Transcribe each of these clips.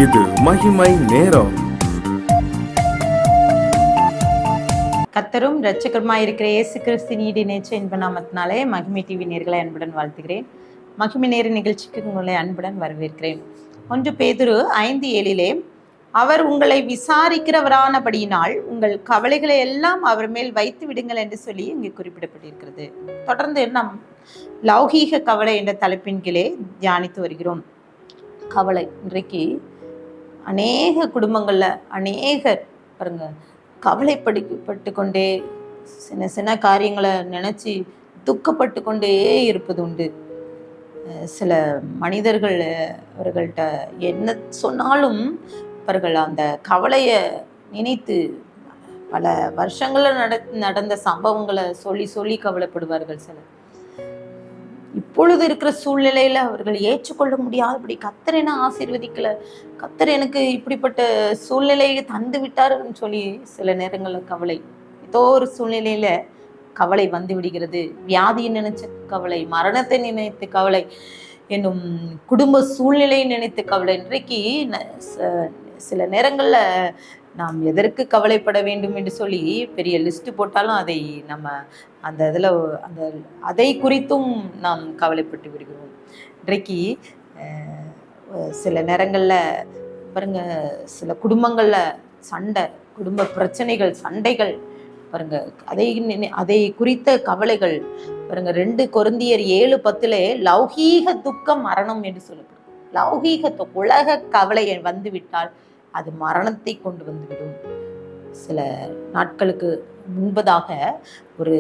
இது மகிமை நேரம். கர்த்தரும் இரட்சகருமாய் இருக்கிற இயேசு கிறிஸ்து நீடி நேச்ச இன்ப நாமத்தினாலே மகிமை டிவி நேர்களை அன்புடன் வாழ்த்துகிறேன். மகிமை நேர நிகழ்ச்சிக்கு உங்களை அன்புடன் வரவேற்கிறேன். 1 பேதுரு 5:7 அவர் உங்களை விசாரிக்கிறவரானபடியினால் உங்கள் கவலைகளை எல்லாம் அவர் மேல் வைத்து விடுங்கள் என்று சொல்லி இங்கே குறிப்பிடப்பட்டிருக்கிறது. தொடர்ந்து நாம் லௌகீக கவலை என்ற தலைப்பின் கீழே தியானித்து வருகிறோம். கவலை இன்றைக்கு அநேக குடும்பங்களில் அநேகர் பாருங்க கவலைப்பட்டு கொண்டே சின்ன சின்ன காரியங்களை நினச்சி துக்கப்பட்டு கொண்டே இருப்பது உண்டு. சில மனிதர்கள் அவர்கள்ட்ட என்ன சொன்னாலும் அவர்கள் அந்த கவலையை நினைத்து பல வருஷங்களில் நடந்த சம்பவங்களை சொல்லி சொல்லி கவலைப்படுவார்கள். சிலர் இப்பொழுது இருக்கிற சூழ்நிலையில் அவர்கள் ஏற்றுக்கொள்ள முடியாதபடி கர்த்தர் என்ன ஆசீர்வதிக்கல, கர்த்தர் எனக்கு இப்படிப்பட்ட சூழ்நிலையை தந்து விட்டாருன்னு சொல்லி சில நேரங்களில் கவலை, ஏதோ ஒரு சூழ்நிலையில் கவலை வந்து விடுகிறது. வியாதியை நினைச்ச கவலை, மரணத்தை நினைத்து கவலை, என்னும் குடும்ப சூழ்நிலையை நினைத்து கவலை. இன்றைக்கு சில நேரங்களில் நாம் எதற்கு கவலைப்பட வேண்டும் என்று சொல்லி பெரிய லிஸ்ட்டு போட்டாலும் அதை நம்ம அந்த இதில் அதை குறித்தும் நாம் கவலைப்பட்டு விடுகிறோம். இன்றைக்கு சில நேரங்களில் பாருங்க சில குடும்பங்களில் சண்டை, குடும்ப பிரச்சனைகள், சண்டைகள் பாருங்க, அதை குறித்த கவலைகள் பாருங்க. 2 கொரிந்தியர் 7:10 லௌகீக துக்கம் மரணம் என்று சொல்லப்படும். லௌகீக உலக கவலை வந்து விட்டால் அது மரணத்தை கொண்டு வந்துவிடும். சில நாட்களுக்கு முன்பதாக ஒரு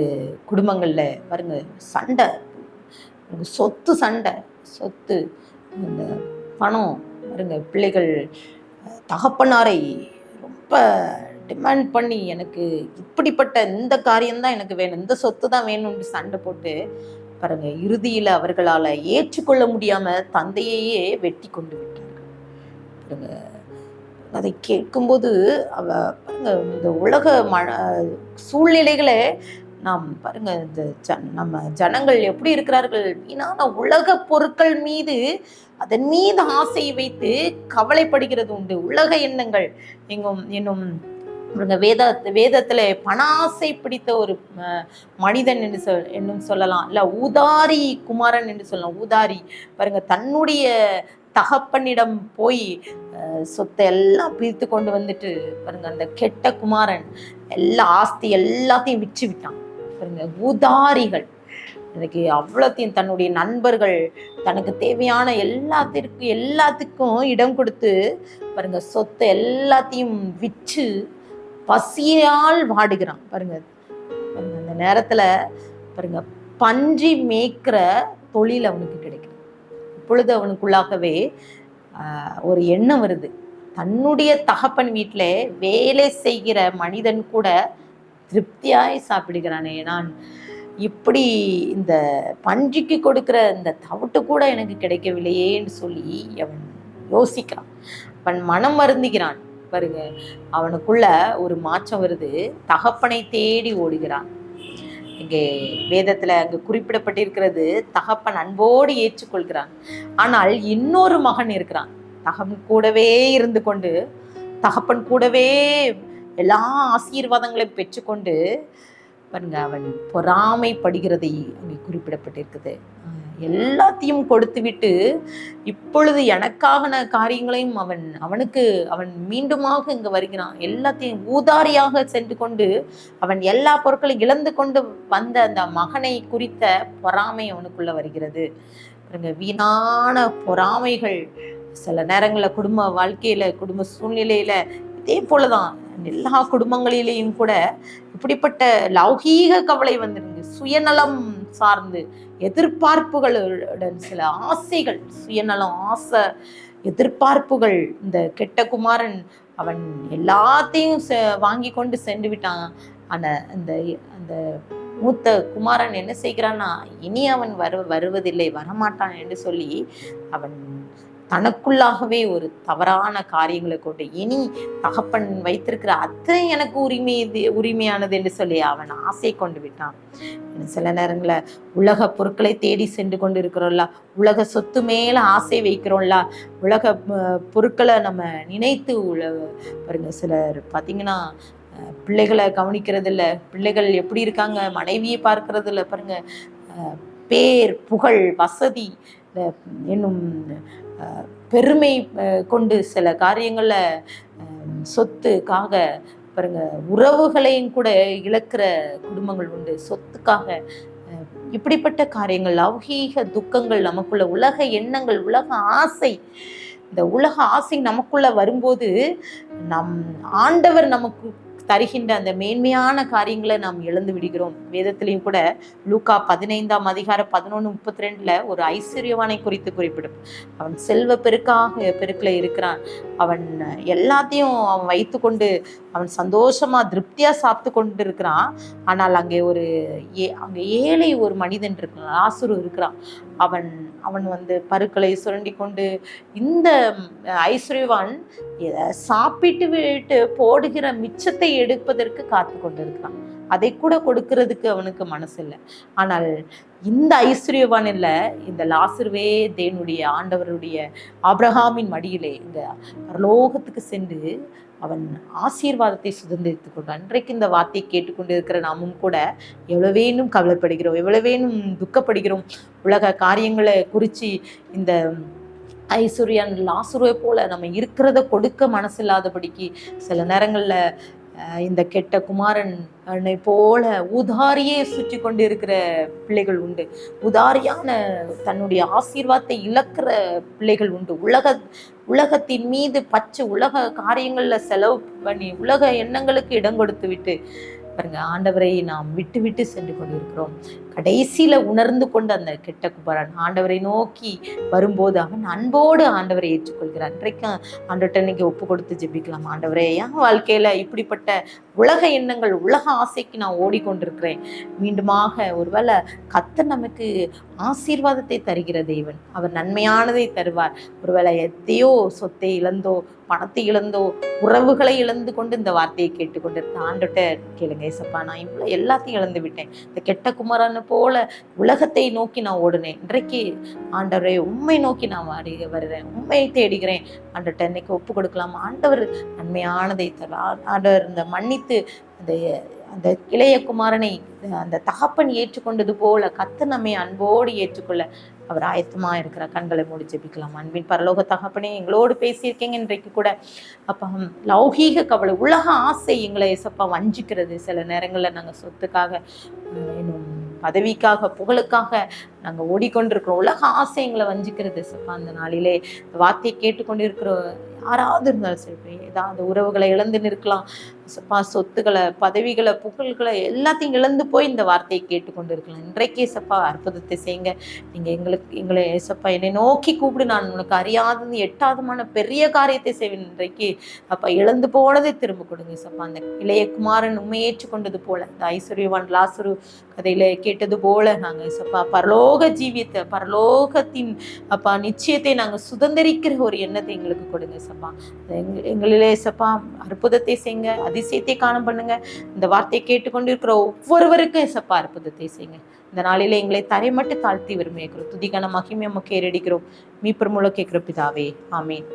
குடும்பங்களில் பாருங்க சண்டை, சொத்து சண்டை, சொத்து, இந்த பணம் பாருங்க. பிள்ளைகள் தகப்பனாரை ரொம்ப டிமாண்ட் பண்ணி எனக்கு இப்படிப்பட்ட இந்த காரியம்தான் எனக்கு வேணும், இந்த சொத்து தான் வேணும்னு சண்டை போட்டு பாருங்க இறுதியில் அவர்களால் ஏற்றுக்கொள்ள முடியாமல் தந்தையையே வெட்டி கொண்டு விட்டார்கள். பாருங்க அதை கேட்கும்போது இந்த உலக சூழ்நிலைகளை நாம் பாருங்க, இந்த நம்ம ஜனங்கள் எப்படி இருக்கிறார்கள், வீணான உலக பொருட்கள் மீது அதன் மீது ஆசை வைத்து கவலைப்படுகிறது உண்டு. உலக எண்ணங்கள் என்னும் வேதத்துல பணாசை பிடித்த ஒரு மனிதன் என்று சொல்லலாம், இல்ல ஊதாரி குமாரன் என்று சொல்லலாம். ஊதாரி பாருங்க தன்னுடைய தகப்பனிடம் போய் சொத்தை எல்லாம் பிரித்து கொண்டு வந்துட்டு பாருங்க அந்த கெட்ட குமாரன் எல்லா ஆஸ்தி எல்லாத்தையும் விற்று விட்டான். பாருங்க ஊதாரிகள் இன்னைக்கு அவ்வளோத்தையும் தன்னுடைய நண்பர்கள் தனக்கு தேவையான எல்லாத்துக்கும் இடம் கொடுத்து பாருங்க சொத்தை எல்லாத்தையும் விற்று பசியால் வாடுகிறான். பாருங்க அந்த நேரத்துல பாருங்க பன்றி மேய்க்கிற தொழில் அவனுக்கு கிடைக்கும். இப்பொழுது அவனுக்குள்ளாகவே ஒரு எண்ணம் வருது, தன்னுடைய தகப்பன் வீட்டில் வேலை செய்கிற மனிதன் கூட திருப்தியாய் சாப்பிடுகிறானே, நான் இப்படி இந்த பன்றிக்கு கொடுக்குற இந்த தவிட்டு கூட எனக்கு கிடைக்கவில்லையேன்னு சொல்லி அவன் யோசிக்கிறான். அவன் மனம் வருந்துகிறான். பாருங்க அவனுக்குள்ள ஒரு மாற்றம் வருது, தகப்பனை தேடி ஓடுகிறான். இங்கே வேதத்துல அங்கு குறிப்பிடப்பட்டிருக்கிறது, தகப்பன் அன்போடு ஏற்றுக்கொள்கிறான். ஆனால் இன்னொரு மகன் இருக்கிறான், தகப்பன் கூடவே இருந்து கொண்டு தகப்பன் கூடவே எல்லா ஆசீர்வாதங்களையும் பெற்றுக்கொண்டு பாருங்க அவன் பொறாமைப்படுகிறதை அங்கே குறிப்பிடப்பட்டிருக்குது. எல்லாத்தையும் கொடுத்து விட்டு இப்பொழுது எனக்கான காரியங்களையும் அவன் மீண்டுமாக இங்க வருகிறான். எல்லாத்தையும் ஊதாரியாக சென்று கொண்டு அவன் எல்லா பொருட்களையும் இழந்து கொண்டு வந்த அந்த மகனை குறித்த பொறாமை அவனுக்குள்ள வருகிறது. வீணான பொறாமைகள் சில நேரங்களில் குடும்ப வாழ்க்கையில, குடும்ப சூழ்நிலையில இதே போலதான் எல்லா குடும்பங்களிலேயும் கூட இப்படிப்பட்ட லௌகீக கவலை வந்துருந்து, சுயநலம் சார்ந்து எதிர்பார்ப்புகளுடன் சில ஆசைகள், சுயநலம், ஆசை, எதிர்பார்ப்புகள். இந்த கெட்ட குமாரன் அவன் எல்லாத்தையும் வாங்கி கொண்டு சென்று விட்டான். அந்த மூத்த குமாரன் என்ன செய்கிறான்னா, இனி அவன் வருவதில்லை, வரமாட்டான் என்று சொல்லி அவன் தனக்குள்ளாகவே ஒரு தவறான காரியங்களை கொண்டு இனி தகப்பன் வைத்திருக்கிற அத்தனை எனக்கு உரிமையானது என்று சொல்லி அவன் ஆசை கொண்டு விட்டான். சில நேரங்களில் உலக பொருட்களை தேடி சென்று கொண்டு இருக்கிறோம்ல, உலக சொத்து மேல ஆசை வைக்கிறோம்ல, உலக பொருட்களை நம்ம நினைத்து பாருங்க, சிலர் பார்த்தீங்கன்னா பிள்ளைகளை கவனிக்கிறது இல்லை, பிள்ளைகள் எப்படி இருக்காங்க மனைவியை பார்க்கறது இல்லை பாருங்க. பேர் புகழ் வசதி என்னும் பெருமை கொண்டு சில காரியங்களில் சொத்துக்காக பாருங்க உறவுகளையும் கூட இழக்கிற குடும்பங்கள் உண்டு சொத்துக்காக. இப்படிப்பட்ட காரியங்கள், லௌகீக துக்கங்கள் நமக்குள்ள, உலக எண்ணங்கள், உலக ஆசை, இந்த உலக ஆசை நமக்குள்ள வரும்போது ஆண்டவர் நமக்கு தருகின்ற அந்த மேன்மையான காரியங்களை நாம் இழந்து விடுகிறோம். வேதத்திலையும் கூட லூக்கா 15:11-32 ஒரு ஐஸ்வர்யவானை குறித்து குறிப்பிடும். அவன் செல்வ பெருக்கில் இருக்கிறான். அவன் எல்லாத்தையும் அவன் வைத்து கொண்டு அவன் சந்தோஷமா திருப்தியா சாப்பிட்டு கொண்டு இருக்கிறான். ஆனால் அங்கே அங்கே ஏழை ஒரு மனிதன் இருக்கிறான், லாசரு இருக்கிறான். அவன் பருக்களை சுரண்டி கொண்டு, இந்த ஐஸ்வர்யவான் சாப்பிட்டு விட்டு போடுகிற மிச்சத்தை எடுப்பதற்கு காத்து கொண்டு இருக்கிறான். அதை கூட கொடுக்கிறதுக்கு அவனுக்கு மனசு இல்லை. ஆனால் இந்த ஐஸ்வர்யவான் இல்லை, இந்த லாசருவே தேவனுடைய ஆண்டவருடைய ஆபிரகாமின் மடியிலே இந்த பரலோகத்துக்கு சென்று அவன் ஆசீர்வாதத்தை சுதந்திரித்துக் கொண்டான். இன்றைக்கு இந்த வார்த்தையை கேட்டுக்கொண்டு இருக்கிற நாமும் கூட எவ்வளவேனும் கவலைப்படுகிறோம், எவ்வளவேனும் துக்கப்படுகிறோம். உலக காரியங்களை குறித்து இந்த ஐஸ்வர்யான் லாசருவை போல நம்ம இருக்கிறத கொடுக்க மனசு இல்லாதபடிக்கு சில நேரங்களில் இந்த கெட்ட குமாரனை போல உதாரியே சுற்றி கொண்டு இருக்கிற பிள்ளைகள் உண்டு. உதாரியான தன்னுடைய ஆசீர்வாதத்தை இழக்கிற பிள்ளைகள் உண்டு. உலகத்தின் மீது உலக காரியங்களில் செலவு பண்ணி உலக எண்ணங்களுக்கு இடம் கொடுத்து விட்டு பாருங்க, ஆண்டவரை நாம் விட்டு விட்டு சென்று கொண்டிருக்கிறோம். கடைசியில உணர்ந்து கொண்டு அந்த கெட்ட குமாரன் ஆண்டவரை நோக்கி வரும்போது அவன் அன்போடு ஆண்டவரை ஏற்றுக்கொள்கிறான். இன்றைக்கு ஆண்டவர்கிட்ட இன்னைக்கு ஒப்பு கொடுத்து ஜெபிக்கலாம். ஆண்டவரே, என் வாழ்க்கையில இப்படிப்பட்ட உலக எண்ணங்கள், உலக ஆசைக்கு நான் ஓடிக்கொண்டிருக்கிறேன். மீண்டுமாக ஒருவேளை கர்த்தர் நமக்கு ஆசீர்வாதத்தை தருகிற தேவன், அவர் நன்மையானதை தருவார். ஒருவேளை எதையோ சொத்தை இழந்தோ, பணத்தை இழந்தோ, உறவுகளை இழந்து கொண்டு இந்த வார்த்தையை கேட்டுக்கொண்டிருக்க ஆண்டவர்கிட்ட கேளுங்க, ஏசப்பா நான் இவ்வளோ எல்லாத்தையும் இழந்து விட்டேன், இந்த கெட்ட குமாரன்னு போல உலகத்தை நோக்கி நான் ஓடுனேன். இன்றைக்கு ஆண்டவரை உண்மை நோக்கி நான் வருகிறேன், உண்மையை தேடுகிறேன். ஆண்டவர்கிட்ட இன்னைக்கு ஒப்பு கொடுக்கலாம். ஆண்டவர் நன்மையானதை தருவார். ஆண்டவர் இந்த மன்னித்து அந்த இளைய குமாரனை அந்த தகப்பன் ஏற்றுக்கொண்டது போல கர்த்தர் நம்மை அன்போடு ஏற்றுக்கொள்ள அவர் ஆயத்தமா இருக்கிற. கண்களை மூடி ஜெபிக்கலாம். அன்பின் பரலோக தகப்பனே, எங்களோடு பேசியிருக்கீங்க இன்றைக்கு கூட. அப்போ லௌகீக கவலை, உலக ஆசை எங்களை ஏசப்பா வஞ்சிக்கிறது. சில நேரங்களில் நாங்கள் சொத்துக்காக, இன்னும் பதவிக்காக, புகழுக்காக நாங்கள் ஓடிக்கொண்டிருக்கிறோம். உலக ஆசை எங்களை வஞ்சிக்கிறது ஏசப்பா. அந்த நாளிலே வார்த்தையை கேட்டுக்கொண்டு இருக்கிற யாராவது இருந்தாலும் சரி, ஏதாவது உறவுகளை இழந்து நிற்கலாம் சப்பா, சொத்துக்களை, பதவிகளை, புகழ்களை எல்லாத்தையும் இழந்து போய் இந்த வார்த்தையை கேட்டுக்கொண்டு இருக்கலாம். இன்றைக்கே சப்பா அற்புதத்தை செய்யுங்க. நீங்கள் எங்களை ஏசப்பா என்னை நோக்கி கூப்பிடு, நான் உனக்கு அறியாதது எட்டாதமான பெரிய காரியத்தை செய்வேன். இன்றைக்கு அப்பா இழந்து போனதை திரும்ப கொடுங்க சப்பா. அந்த இளைய குமாரன் உண்மை ஏற்றுக்கொண்டது போல, இந்த ஐஸ்வர்யவான் லாசரு கதையில கேட்டது போல நாங்கள் சப்பா பரலோக ஜீவியத்தை, பரலோகத்தின் அப்பா நிச்சயத்தை நாங்கள் சுதந்திரிக்கிற ஒரு எண்ணத்தை எங்களுக்கு கொடுங்க சப்பா. எங்களிலே சப்பா அற்புதத்தை செய்யுங்க, அதிசயத்தை காண பண்ணுங்க. இந்த வார்த்தையை கேட்டுக்கொண்டு இருக்கிற ஒவ்வொருவருக்கும் சப்பா அற்புதத்தை செய்யுங்க. இந்த நாளிலே எங்களை தரை மட்டும் தாழ்த்தி விரும்புகிறோம். துதிக்கான மகிமை நமக்கு ஏறடிக்கிறோம். மீட்பர் மூலம் கேட்கிற பிதாவே, ஆமீன்.